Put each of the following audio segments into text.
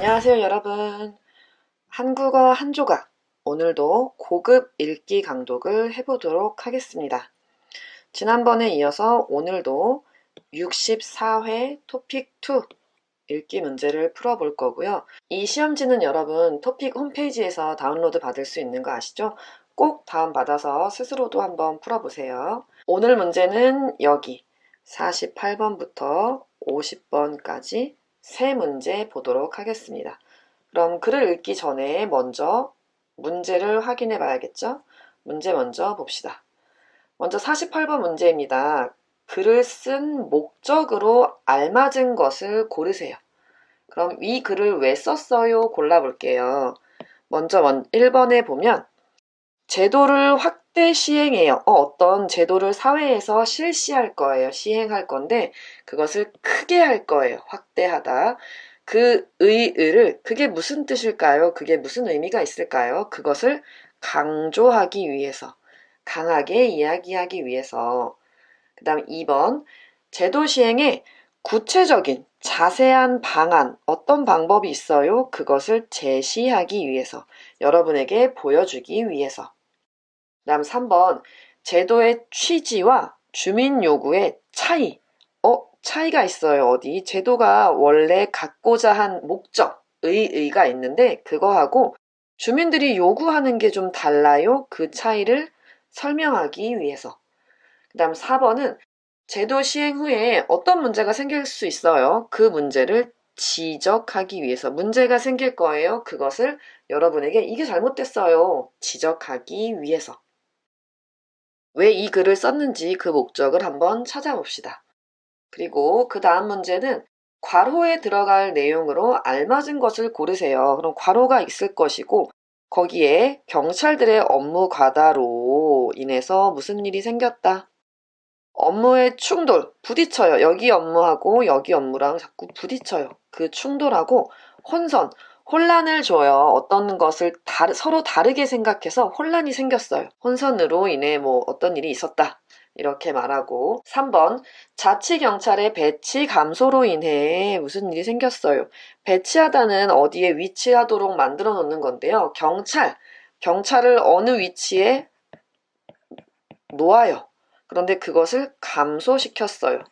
안녕하세요, 여러분. 한국어 한 조각. 오늘도 고급 읽기 강독을 해보도록 하겠습니다. 지난번에 이어서 오늘도 64회 토픽 2 읽기 문제를 풀어볼 거고요. 이 시험지는 여러분 토픽 홈페이지에서 다운로드 받을 수 있는 거 아시죠? 꼭 다운받아서 스스로도 한번 풀어보세요. 오늘 문제는 여기 48번부터 50번까지 세 문제 보도록 하겠습니다. 그럼 글을 읽기 전에 먼저 문제를 확인해 봐야겠죠? 문제 먼저 봅시다. 먼저 48번 문제입니다. 글을 쓴 목적으로 알맞은 것을 고르세요. 그럼 이 글을 왜 썼어요? 골라볼게요. 먼저 1번에 보면 제도를 확대 시행해요. 어떤 제도를 사회에서 실시할 거예요. 시행할 건데 그것을 크게 할 거예요. 확대하다. 그 의의를 그게 무슨 뜻일까요? 그게 무슨 의미가 있을까요? 그것을 강조하기 위해서, 강하게 이야기하기 위해서. 그 다음 2번 제도 시행에 구체적인 자세한 방안, 어떤 방법이 있어요? 그것을 제시하기 위해서, 여러분에게 보여주기 위해서. 그 다음 3번 제도의 취지와 주민 요구의 차이. 차이가 있어요. 어디? 제도가 원래 갖고자 한 목적, 의의가 있는데 그거하고 주민들이 요구하는 게 좀 달라요. 그 차이를 설명하기 위해서. 그 다음 4번은 제도 시행 후에 어떤 문제가 생길 수 있어요. 그 문제를 지적하기 위해서 문제가 생길 거예요. 그것을 여러분에게 이게 잘못됐어요. 지적하기 위해서. 왜 이 글을 썼는지 그 목적을 한번 찾아봅시다. 그리고 그 다음 문제는 괄호에 들어갈 내용으로 알맞은 것을 고르세요. 그럼 괄호가 있을 것이고 거기에 경찰들의 업무 과다로 인해서 무슨 일이 생겼다. 업무의 충돌, 부딪혀요. 여기 업무하고 여기 업무랑 자꾸 부딪혀요. 그 충돌하고 혼란을 줘요. 어떤 것을 서로 다르게 생각해서 혼란이 생겼어요. 혼선으로 인해 어떤 일이 있었다. 이렇게 말하고 3번 자치경찰의 배치 감소로 인해 무슨 일이 생겼어요. 배치하다는 어디에 위치하도록 만들어 놓는 건데요. 경찰을 어느 위치에 놓아요. 그런데 그것을 감소시켰어요.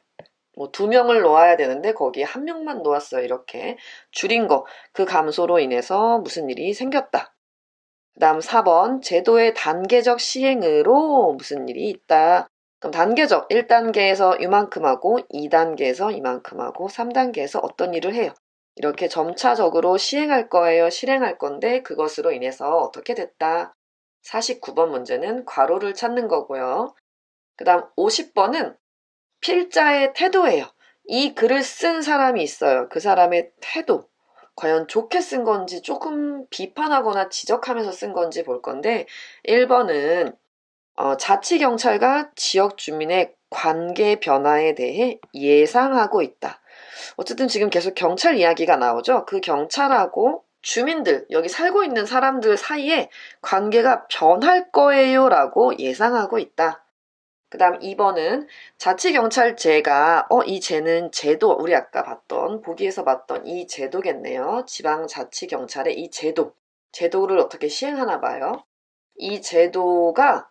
2명을 놓아야 되는데 거기에 1명만 놓았어요. 이렇게 줄인 거. 그 감소로 인해서 무슨 일이 생겼다. 그 다음 4번 제도의 단계적 시행으로 무슨 일이 있다. 그럼 단계적 1단계에서 이만큼 하고 2단계에서 이만큼 하고 3단계에서 어떤 일을 해요. 이렇게 점차적으로 시행할 거예요. 실행할 건데 그것으로 인해서 어떻게 됐다. 49번 문제는 괄호를 찾는 거고요. 그 다음 50번은 필자의 태도예요. 이 글을 쓴 사람이 있어요. 그 사람의 태도. 과연 좋게 쓴 건지 조금 비판하거나 지적하면서 쓴 건지 볼 건데 1번은 자치경찰과 지역 주민의 관계 변화에 대해 예상하고 있다. 어쨌든 지금 계속 경찰 이야기가 나오죠. 그 경찰하고 주민들, 여기 살고 있는 사람들 사이에 관계가 변할 거예요 라고 예상하고 있다. 그 다음 2번은 자치경찰제가 이 제는 제도, 우리 아까 보기에서 봤던 이 제도겠네요. 지방자치경찰의 이 제도를 어떻게 시행하나 봐요. 이 제도가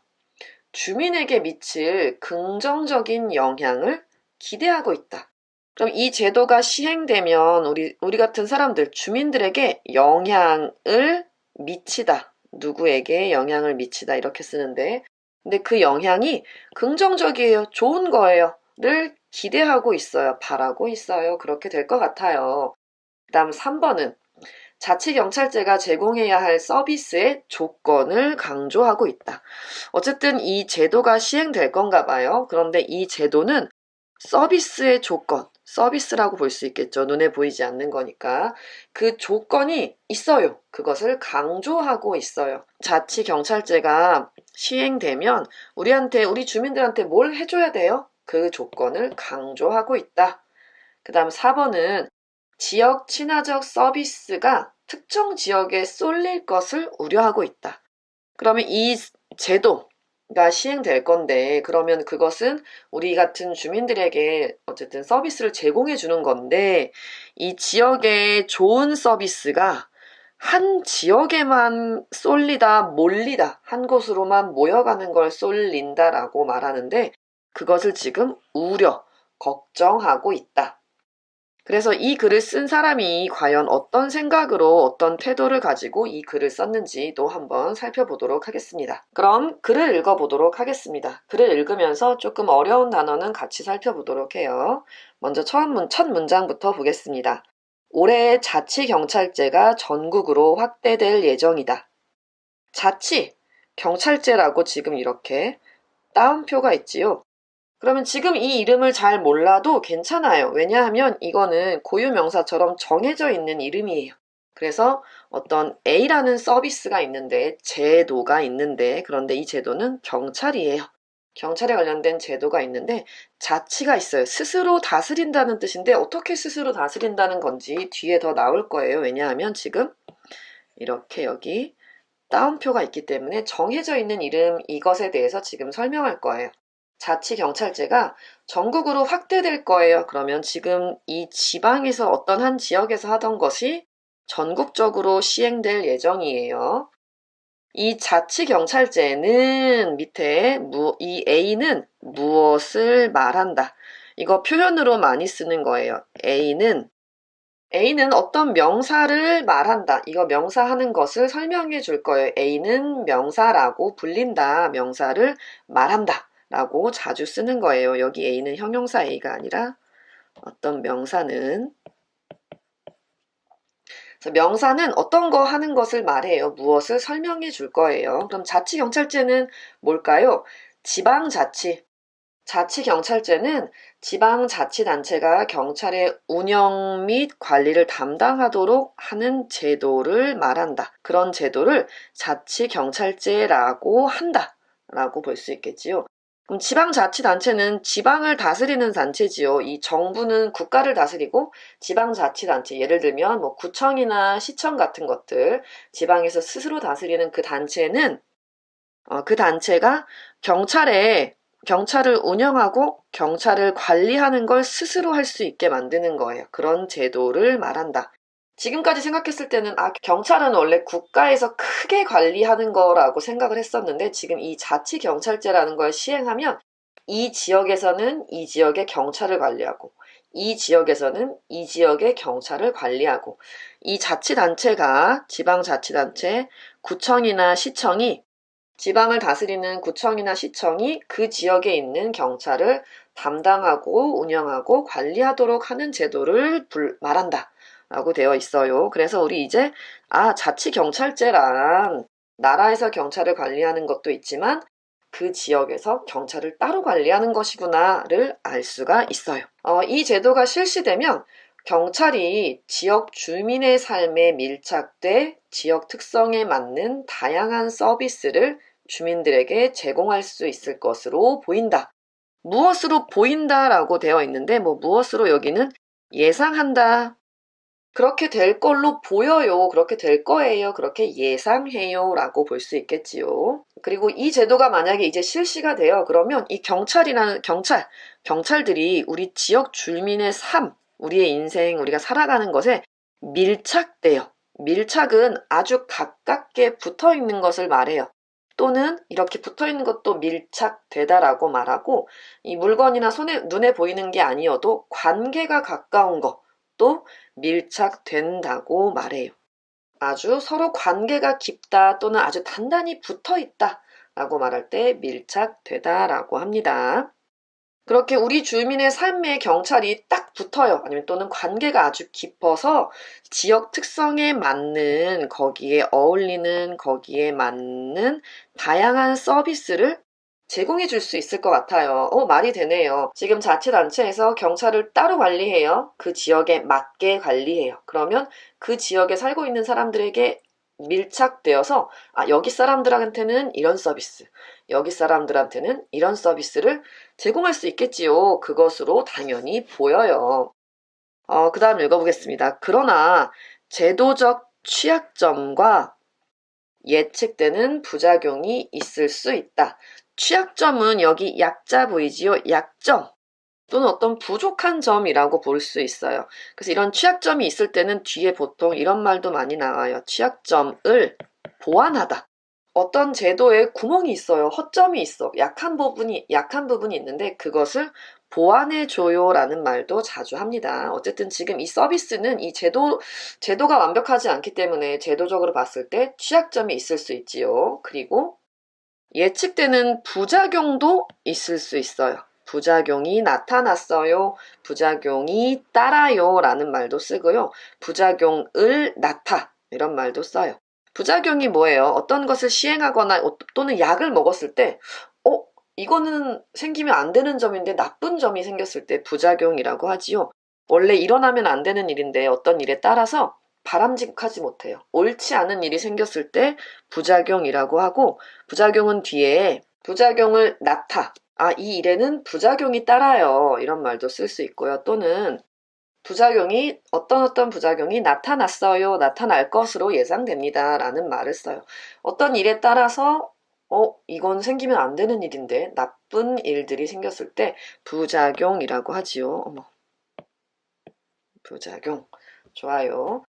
주민에게 미칠 긍정적인 영향을 기대하고 있다. 그럼 이 제도가 시행되면 우리 같은 사람들, 주민들에게 영향을 미치다. 누구에게 영향을 미치다 이렇게 쓰는데 근데 그 영향이 긍정적이에요. 좋은 거예요. 를 기대하고 있어요. 바라고 있어요. 그렇게 될 것 같아요. 그 다음 3번은 자치경찰제가 제공해야 할 서비스의 조건을 강조하고 있다. 어쨌든 이 제도가 시행될 건가 봐요. 그런데 이 제도는 서비스의 조건, 서비스라고 볼 수 있겠죠. 눈에 보이지 않는 거니까. 그 조건이 있어요. 그것을 강조하고 있어요. 자치경찰제가 시행되면 우리 주민들한테 뭘 해줘야 돼요? 그 조건을 강조하고 있다. 그 다음 4번은 지역 친화적 서비스가 특정 지역에 쏠릴 것을 우려하고 있다. 그러면 이 제도, 시행될 건데, 그러면 그것은 우리 같은 주민들에게 어쨌든 서비스를 제공해 주는 건데, 이 지역의 좋은 서비스가 한 지역에만 쏠리다, 몰리다, 한 곳으로만 모여가는 걸 쏠린다라고 말하는데, 그것을 지금 우려, 걱정하고 있다. 그래서 이 글을 쓴 사람이 과연 어떤 생각으로 어떤 태도를 가지고 이 글을 썼는지도 한번 살펴보도록 하겠습니다. 그럼 글을 읽어보도록 하겠습니다. 글을 읽으면서 조금 어려운 단어는 같이 살펴보도록 해요. 먼저 첫 문장부터 보겠습니다. 올해 자치경찰제가 전국으로 확대될 예정이다. 자치, 경찰제라고 지금 이렇게 따옴표가 있지요. 그러면 지금 이 이름을 잘 몰라도 괜찮아요. 왜냐하면 이거는 고유명사처럼 정해져 있는 이름이에요. 그래서 어떤 A라는 서비스가 있는데, 제도가 있는데, 그런데 이 제도는 경찰이에요. 경찰에 관련된 제도가 있는데 자치가 있어요. 스스로 다스린다는 뜻인데 어떻게 스스로 다스린다는 건지 뒤에 더 나올 거예요. 왜냐하면 지금 이렇게 여기 따옴표가 있기 때문에 정해져 있는 이름 이것에 대해서 지금 설명할 거예요. 자치경찰제가 전국으로 확대될 거예요. 그러면 지금 이 지방에서 어떤 한 지역에서 하던 것이 전국적으로 시행될 예정이에요. 이 자치경찰제는 밑에 이 A는 무엇을 말한다. 이거 표현으로 많이 쓰는 거예요. A는 어떤 명사를 말한다. 이거 명사하는 것을 설명해 줄 거예요. A는 명사라고 불린다. 명사를 말한다. 라고 자주 쓰는 거예요. 여기 A는 형용사 A가 아니라 어떤 명사는. 그래서 명사는 어떤 거 하는 것을 말해요. 무엇을 설명해 줄 거예요. 그럼 자치경찰제는 뭘까요? 지방자치. 자치경찰제는 지방자치단체가 경찰의 운영 및 관리를 담당하도록 하는 제도를 말한다. 그런 제도를 자치경찰제라고 한다. 라고 볼 수 있겠지요. 그럼 지방자치단체는 지방을 다스리는 단체지요. 이 정부는 국가를 다스리고 지방자치단체, 예를 들면 뭐 구청이나 시청 같은 것들, 지방에서 스스로 다스리는 그 단체는 그 단체가 경찰을 운영하고 경찰을 관리하는 걸 스스로 할 수 있게 만드는 거예요. 그런 제도를 말한다. 지금까지 생각했을 때는 경찰은 원래 국가에서 크게 관리하는 거라고 생각을 했었는데 지금 이 자치경찰제라는 걸 시행하면 이 지역에서는 이 지역의 경찰을 관리하고 이 지역에서는 이 지역의 경찰을 관리하고 이 자치단체가 지방자치단체, 구청이나 시청이 지방을 다스리는 구청이나 시청이 그 지역에 있는 경찰을 담당하고 운영하고 관리하도록 하는 제도를 말한다 라고 되어 있어요. 그래서 우리 이제 자치경찰제란 나라에서 경찰을 관리하는 것도 있지만 그 지역에서 경찰을 따로 관리하는 것이구나를 알 수가 있어요. 이 제도가 실시되면 경찰이 지역 주민의 삶에 밀착돼 지역 특성에 맞는 다양한 서비스를 주민들에게 제공할 수 있을 것으로 보인다. 무엇으로 보인다라고 되어 있는데 무엇으로 여기는 예상한다. 그렇게 될 걸로 보여요. 그렇게 될 거예요. 그렇게 예상해요. 라고 볼 수 있겠지요. 그리고 이 제도가 만약에 이제 실시가 돼요. 그러면 이 경찰들이 우리 지역 주민의 삶, 우리의 인생, 우리가 살아가는 것에 밀착돼요. 밀착은 아주 가깝게 붙어 있는 것을 말해요. 또는 이렇게 붙어 있는 것도 밀착되다라고 말하고 이 물건이나 눈에 보이는 게 아니어도 관계가 가까운 것, 또 밀착된다고 말해요. 아주 서로 관계가 깊다 또는 아주 단단히 붙어 있다 라고 말할 때 밀착되다라고 합니다. 그렇게 우리 주민의 삶에 경찰이 딱 붙어요. 아니면 또는 관계가 아주 깊어서 지역 특성에 맞는 거기에 어울리는 거기에 맞는 다양한 서비스를 제공해 줄 수 있을 것 같아요. 말이 되네요. 지금 자치단체에서 경찰을 따로 관리해요. 그 지역에 맞게 관리해요. 그러면 그 지역에 살고 있는 사람들에게 밀착되어서 여기 사람들한테는 이런 서비스, 여기 사람들한테는 이런 서비스를 제공할 수 있겠지요. 그것으로 당연히 보여요. 그 다음 읽어보겠습니다. 그러나 제도적 취약점과 예측되는 부작용이 있을 수 있다. 취약점은 여기 약자 보이지요? 약점 또는 어떤 부족한 점이라고 볼 수 있어요. 그래서 이런 취약점이 있을 때는 뒤에 보통 이런 말도 많이 나와요. 취약점을 보완하다. 어떤 제도에 구멍이 있어요. 허점이 있어. 약한 부분이 있는데 그것을 보완해줘요 라는 말도 자주 합니다. 어쨌든 지금 이 서비스는 이 제도가 완벽하지 않기 때문에 제도적으로 봤을 때 취약점이 있을 수 있지요. 그리고 예측되는 부작용도 있을 수 있어요. 부작용이 나타났어요. 부작용이 따라요 라는 말도 쓰고요. 부작용을 이런 말도 써요. 부작용이 뭐예요? 어떤 것을 시행하거나 또는 약을 먹었을 때 이거는 생기면 안 되는 점인데 나쁜 점이 생겼을 때 부작용이라고 하지요. 원래 일어나면 안 되는 일인데 어떤 일에 따라서 바람직하지 못해요. 옳지 않은 일이 생겼을 때 부작용이라고 하고 부작용은 뒤에 부작용을 이 일에는 부작용이 따라요. 이런 말도 쓸 수 있고요. 또는 부작용이 어떤 부작용이 나타났어요. 나타날 것으로 예상됩니다. 라는 말을 써요. 어떤 일에 따라서 이건 생기면 안 되는 일인데 나쁜 일들이 생겼을 때 부작용이라고 하지요. 부작용. 좋아요.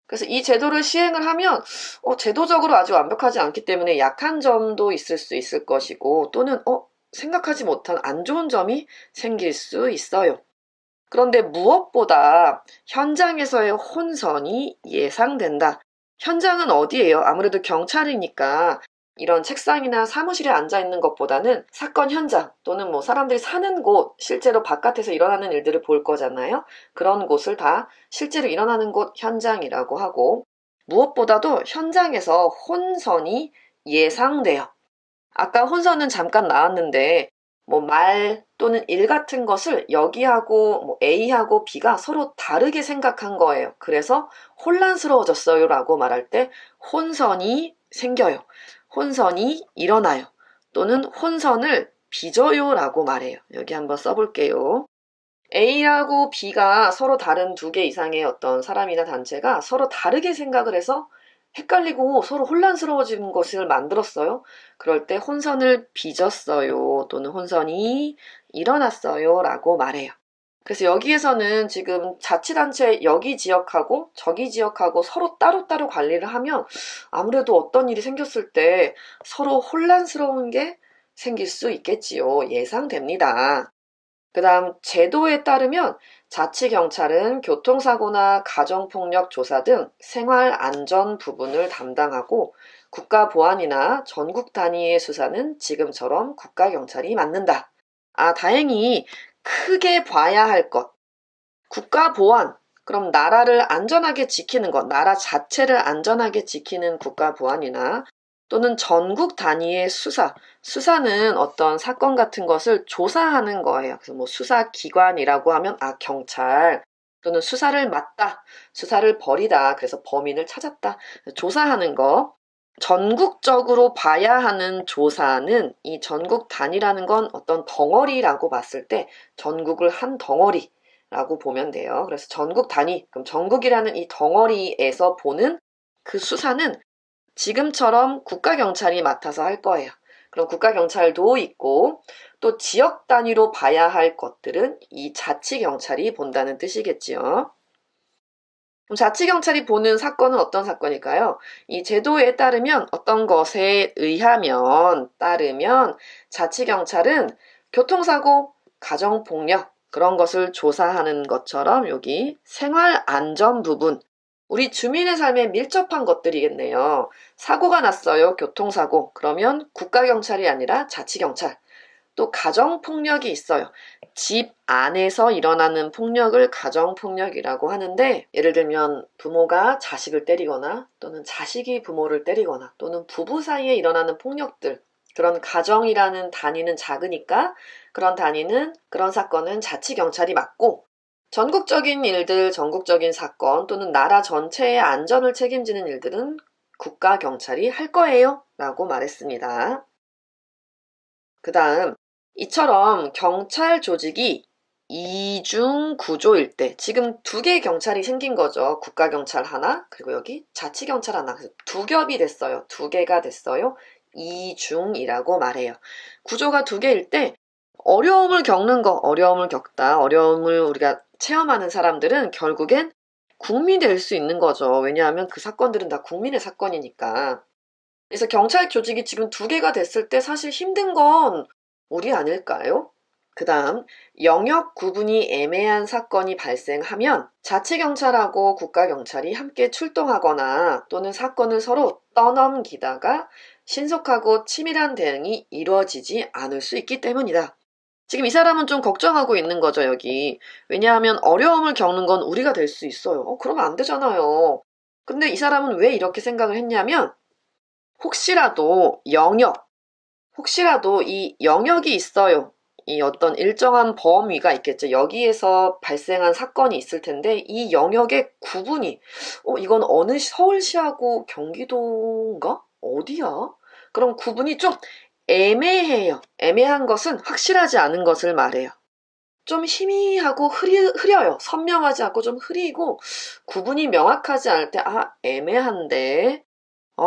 그래서 이 제도를 시행을 하면 제도적으로 아주 완벽하지 않기 때문에 약한 점도 있을 수 있을 것이고 또는 생각하지 못한 안 좋은 점이 생길 수 있어요. 그런데 무엇보다 현장에서의 혼선이 예상된다. 현장은 어디예요? 아무래도 경찰이니까 이런 책상이나 사무실에 앉아 있는 것보다는 사건 현장 또는 뭐 사람들이 사는 곳, 실제로 바깥에서 일어나는 일들을 볼 거잖아요. 그런 곳을 다 실제로 일어나는 곳 현장이라고 하고 무엇보다도 현장에서 혼선이 예상돼요. 아까 혼선은 잠깐 나왔는데 말 또는 일 같은 것을 여기하고 A하고 B가 서로 다르게 생각한 거예요. 그래서 혼란스러워졌어요 라고 말할 때 혼선이 생겨요. 혼선이 일어나요. 또는 혼선을 빚어요 라고 말해요. 여기 한번 써볼게요. A하고 B가 서로 다른 두 개 이상의 어떤 사람이나 단체가 서로 다르게 생각을 해서 헷갈리고 서로 혼란스러워지는 것을 만들었어요. 그럴 때 혼선을 빚었어요. 또는 혼선이 일어났어요. 라고 말해요. 그래서 여기에서는 지금 자치단체 여기 지역하고 저기 지역하고 서로 따로따로 관리를 하면 아무래도 어떤 일이 생겼을 때 서로 혼란스러운 게 생길 수 있겠지요. 예상됩니다. 그 다음 제도에 따르면 자치경찰은 교통사고나 가정폭력 조사 등 생활안전 부분을 담당하고 국가보안이나 전국 단위의 수사는 지금처럼 국가경찰이 맡는다. 다행히 크게 봐야 할 것. 국가보안. 그럼 나라를 안전하게 지키는 것, 나라 자체를 안전하게 지키는 국가보안이나 또는 전국 단위의 수사는 어떤 사건 같은 것을 조사하는 거예요. 그래서 수사기관이라고 하면 경찰 또는 수사를 맡다, 수사를 벌이다, 그래서 범인을 찾았다, 조사하는 거. 전국적으로 봐야 하는 조사는 이 전국 단위라는 건 어떤 덩어리라고 봤을 때 전국을 한 덩어리라고 보면 돼요. 그래서 전국 단위, 그럼 전국이라는 이 덩어리에서 보는 그 수사는 지금처럼 국가경찰이 맡아서 할 거예요. 그럼 국가경찰도 있고 또 지역 단위로 봐야 할 것들은 이 자치경찰이 본다는 뜻이겠지요. 그럼 자치경찰이 보는 사건은 어떤 사건일까요? 이 제도에 따르면 어떤 것에 따르면 자치경찰은 교통사고, 가정폭력 그런 것을 조사하는 것처럼 여기 생활안전 부분 우리 주민의 삶에 밀접한 것들이겠네요. 사고가 났어요. 교통사고. 그러면 국가경찰이 아니라 자치경찰. 또 가정폭력이 있어요. 집 안에서 일어나는 폭력을 가정폭력이라고 하는데 예를 들면 부모가 자식을 때리거나 또는 자식이 부모를 때리거나 또는 부부 사이에 일어나는 폭력들 그런 가정이라는 단위는 작으니까 그런 사건은 자치경찰이 맡고 전국적인 일들, 전국적인 사건 또는 나라 전체의 안전을 책임지는 일들은 국가경찰이 할 거예요 라고 말했습니다. 그 다음 이처럼 경찰 조직이 이중 구조일 때 지금 두 개의 경찰이 생긴 거죠. 국가경찰 하나 그리고 여기 자치경찰 하나. 그래서 두 겹이 됐어요. 두 개가 됐어요. 이중이라고 말해요. 구조가 두 개일 때 어려움을 겪는 거, 어려움을 겪다, 어려움을 우리가 체험하는 사람들은 결국엔 국민이 될 수 있는 거죠. 왜냐하면 그 사건들은 다 국민의 사건이니까. 그래서 경찰 조직이 지금 두 개가 됐을 때 사실 힘든 건 우리 아닐까요? 그 다음, 영역 구분이 애매한 사건이 발생하면 자치경찰하고 국가경찰이 함께 출동하거나 또는 사건을 서로 떠넘기다가 신속하고 치밀한 대응이 이루어지지 않을 수 있기 때문이다. 지금 이 사람은 좀 걱정하고 있는 거죠, 여기. 왜냐하면 어려움을 겪는 건 우리가 될 수 있어요. 그러면 안 되잖아요. 근데 이 사람은 왜 이렇게 생각을 했냐면 혹시라도 혹시라도 이 영역이 있어요. 이 어떤 일정한 범위가 있겠죠. 여기에서 발생한 사건이 있을 텐데 이 영역의 구분이 이건 어느 서울시하고 경기도인가? 어디야? 그럼 구분이 좀 애매해요. 애매한 것은 확실하지 않은 것을 말해요. 좀 희미하고 흐려요. 선명하지 않고 좀 흐리고 구분이 명확하지 않을 때 애매한데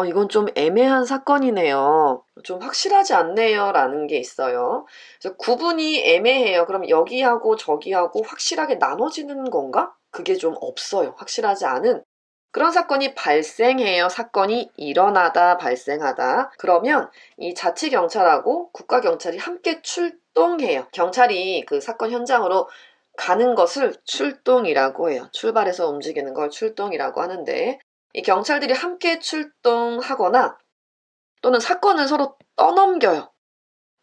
이건 좀 애매한 사건이네요. 좀 확실하지 않네요. 라는 게 있어요. 그래서 구분이 애매해요. 그럼 여기하고 저기하고 확실하게 나눠지는 건가? 그게 좀 없어요. 확실하지 않은 그런 사건이 발생해요. 사건이 일어나다, 발생하다. 그러면 이 자치경찰하고 국가경찰이 함께 출동해요. 경찰이 그 사건 현장으로 가는 것을 출동이라고 해요. 출발해서 움직이는 걸 출동이라고 하는데 이 경찰들이 함께 출동하거나 또는 사건을 서로 떠넘겨요.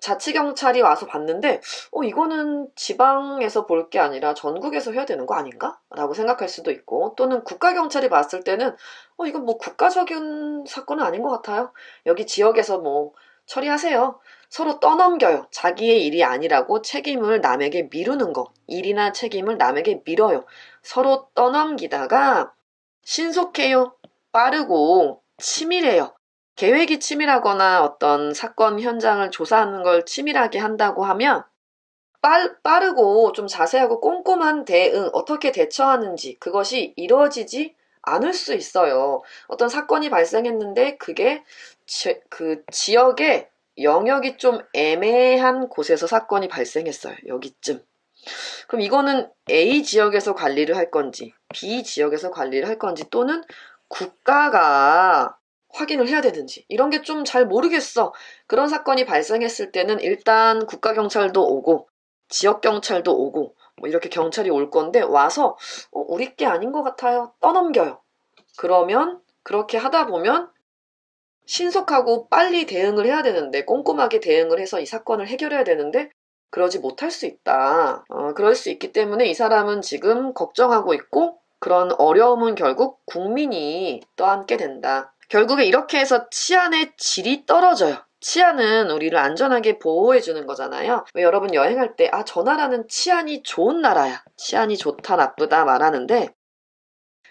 자치경찰이 와서 봤는데 이거는 지방에서 볼 게 아니라 전국에서 해야 되는 거 아닌가? 라고 생각할 수도 있고 또는 국가경찰이 봤을 때는 이건 뭐 국가적인 사건은 아닌 것 같아요. 여기 지역에서 뭐 처리하세요. 서로 떠넘겨요. 자기의 일이 아니라고 책임을 남에게 미루는 거. 일이나 책임을 남에게 밀어요. 서로 떠넘기다가 신속해요. 빠르고 치밀해요. 계획이 치밀하거나 어떤 사건 현장을 조사하는 걸 치밀하게 한다고 하면 빠르고 좀 자세하고 꼼꼼한 대응, 어떻게 대처하는지 그것이 이루어지지 않을 수 있어요. 어떤 사건이 발생했는데 그게 그 지역의 영역이 좀 애매한 곳에서 사건이 발생했어요. 여기쯤. 그럼 이거는 A 지역에서 관리를 할 건지 B 지역에서 관리를 할 건지 또는 국가가 확인을 해야 되는지 이런 게 좀 잘 모르겠어. 그런 사건이 발생했을 때는 일단 국가경찰도 오고 지역경찰도 오고 뭐 이렇게 경찰이 올 건데 와서 우리 게 아닌 것 같아요. 떠넘겨요. 그러면 그렇게 하다 보면 신속하고 빨리 대응을 해야 되는데 꼼꼼하게 대응을 해서 이 사건을 해결해야 되는데 그러지 못할 수 있다. 그럴 수 있기 때문에 이 사람은 지금 걱정하고 있고 그런 어려움은 결국 국민이 떠안게 된다. 결국에 이렇게 해서 치안의 질이 떨어져요. 치안은 우리를 안전하게 보호해주는 거잖아요. 왜 여러분 여행할 때 저 나라는 치안이 좋은 나라야. 치안이 좋다 나쁘다 말하는데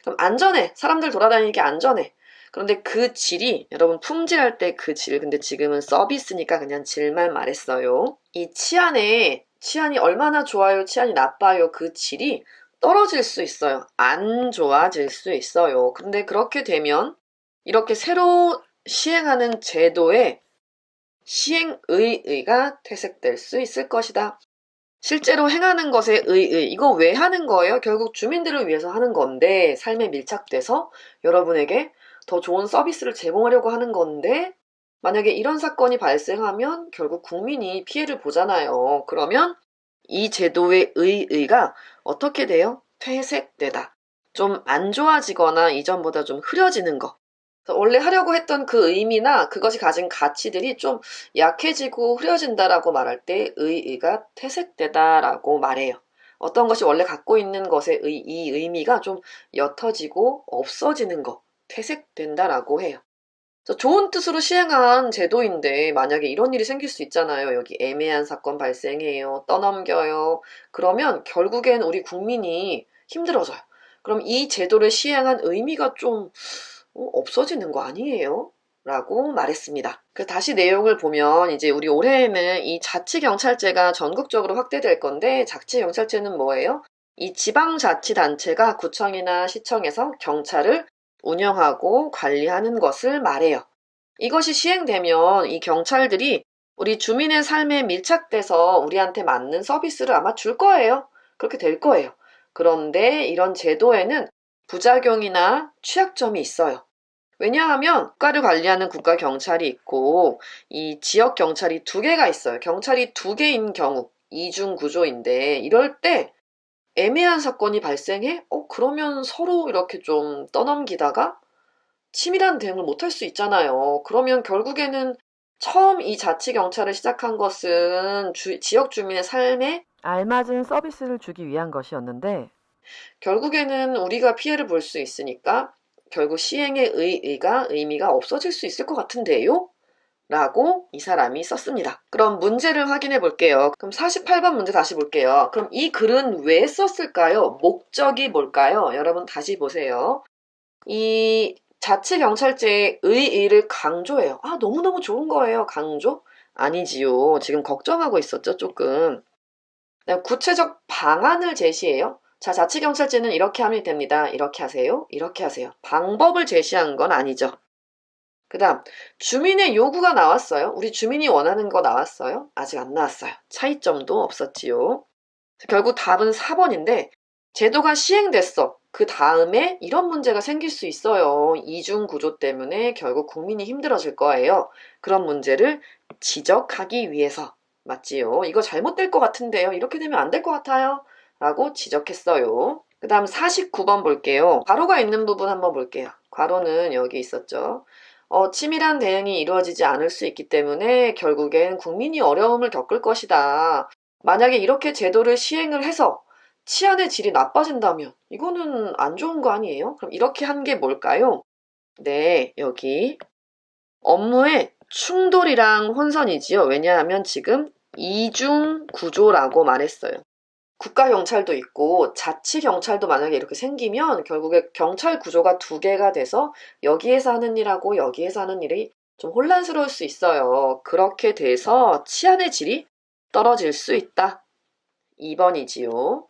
그럼 안전해. 사람들 돌아다니기 안전해. 그런데 그 질이 여러분 품질할 때 그 질, 근데 지금은 서비스니까 그냥 질만 말했어요. 이 치안이 얼마나 좋아요, 치안이 나빠요, 그 질이 떨어질 수 있어요. 안 좋아질 수 있어요. 근데 그렇게 되면 이렇게 새로 시행하는 제도의 시행의의가 퇴색될 수 있을 것이다. 실제로 행하는 것에 이거 왜 하는 거예요? 결국 주민들을 위해서 하는 건데 삶에 밀착돼서 여러분에게 더 좋은 서비스를 제공하려고 하는 건데 만약에 이런 사건이 발생하면 결국 국민이 피해를 보잖아요. 그러면 이 제도의 의의가 어떻게 돼요? 퇴색되다. 좀 안 좋아지거나 이전보다 좀 흐려지는 거. 원래 하려고 했던 그 의미나 그것이 가진 가치들이 좀 약해지고 흐려진다라고 말할 때 의의가 퇴색되다라고 말해요. 어떤 것이 원래 갖고 있는 것의 이 의미가 좀 옅어지고 없어지는 거, 퇴색된다라고 해요. 그래서 좋은 뜻으로 시행한 제도인데 만약에 이런 일이 생길 수 있잖아요. 여기 애매한 사건 발생해요. 떠넘겨요. 그러면 결국엔 우리 국민이 힘들어져요. 그럼 이 제도를 시행한 의미가 좀 없어지는 거 아니에요? 라고 말했습니다. 다시 내용을 보면 이제 우리 올해에는 이 자치경찰제가 전국적으로 확대될 건데 자치경찰제는 뭐예요? 이 지방자치단체가 구청이나 시청에서 경찰을 운영하고 관리하는 것을 말해요. 이것이 시행되면 이 경찰들이 우리 주민의 삶에 밀착돼서 우리한테 맞는 서비스를 아마 줄 거예요. 그렇게 될 거예요. 그런데 이런 제도에는 부작용이나 취약점이 있어요. 왜냐하면 국가를 관리하는 국가 경찰이 있고 이 지역 경찰이 두 개가 있어요. 경찰이 두 개인 경우 이중 구조인데 이럴 때 애매한 사건이 발생해? 그러면 서로 이렇게 좀 떠넘기다가 치밀한 대응을 못할 수 있잖아요. 그러면 결국에는 처음 이 자치경찰을 시작한 것은 지역 주민의 삶에 알맞은 서비스를 주기 위한 것이었는데 결국에는 우리가 피해를 볼 수 있으니까 결국 시행의 의미가 없어질 수 있을 것 같은데요? 라고 이 사람이 썼습니다. 그럼 문제를 확인해 볼게요. 그럼 48번 문제 다시 볼게요. 그럼 이 글은 왜 썼을까요? 목적이 뭘까요? 여러분 다시 보세요. 이 자치경찰제의 의의를 강조해요. 너무너무 좋은 거예요. 강조? 아니지요. 지금 걱정하고 있었죠, 조금. 구체적 방안을 제시해요. 자, 자치경찰제는 이렇게 하면 됩니다. 이렇게 하세요. 이렇게 하세요. 방법을 제시한 건 아니죠. 그 다음, 주민의 요구가 나왔어요. 우리 주민이 원하는 거 나왔어요? 아직 안 나왔어요. 차이점도 없었지요. 결국 답은 4번인데, 제도가 시행됐어. 그 다음에 이런 문제가 생길 수 있어요. 이중 구조 때문에 결국 국민이 힘들어질 거예요. 그런 문제를 지적하기 위해서. 맞지요? 이거 잘못될 것 같은데요. 이렇게 되면 안 될 것 같아요. 라고 지적했어요. 그 다음 49번 볼게요. 괄호가 있는 부분 한번 볼게요. 괄호는 여기 있었죠. 치밀한 대응이 이루어지지 않을 수 있기 때문에 결국엔 국민이 어려움을 겪을 것이다. 만약에 이렇게 제도를 시행을 해서 치안의 질이 나빠진다면 이거는 안 좋은 거 아니에요? 그럼 이렇게 한 게 뭘까요? 네, 여기 업무의 충돌이랑 혼선이지요. 왜냐하면 지금 이중 구조라고 말했어요. 국가경찰도 있고 자치경찰도 만약에 이렇게 생기면 결국에 경찰 구조가 두 개가 돼서 여기에서 하는 일하고 여기에서 하는 일이 좀 혼란스러울 수 있어요. 그렇게 돼서 치안의 질이 떨어질 수 있다. 2번이지요.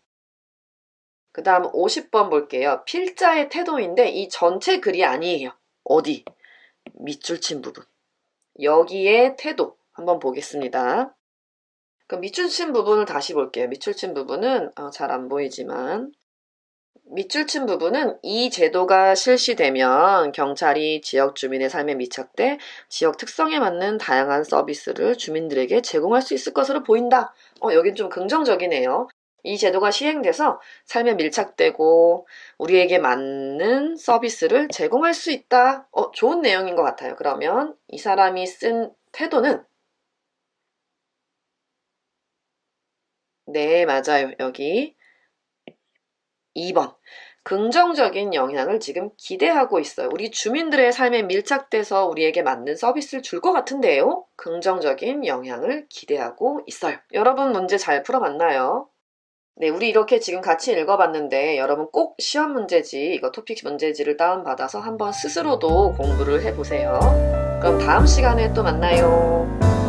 그 다음 50번 볼게요. 필자의 태도인데 이 전체 글이 아니에요. 어디? 밑줄 친 부분. 여기에 태도 한번 보겠습니다. 그럼 밑줄 친 부분을 다시 볼게요. 밑줄 친 부분은 잘 안 보이지만 밑줄 친 부분은 이 제도가 실시되면 경찰이 지역 주민의 삶에 밀착돼 지역 특성에 맞는 다양한 서비스를 주민들에게 제공할 수 있을 것으로 보인다. 여긴 좀 긍정적이네요. 이 제도가 시행돼서 삶에 밀착되고 우리에게 맞는 서비스를 제공할 수 있다. 좋은 내용인 것 같아요. 그러면 이 사람이 쓴 태도는 네, 맞아요. 여기 2번. 긍정적인 영향을 지금 기대하고 있어요. 우리 주민들의 삶에 밀착돼서 우리에게 맞는 서비스를 줄 것 같은데요. 긍정적인 영향을 기대하고 있어요. 여러분 문제 잘 풀어봤나요? 네, 우리 이렇게 지금 같이 읽어봤는데 여러분 꼭 시험 문제지, 이거 토픽 문제지를 다운받아서 한번 스스로도 공부를 해보세요. 그럼 다음 시간에 또 만나요.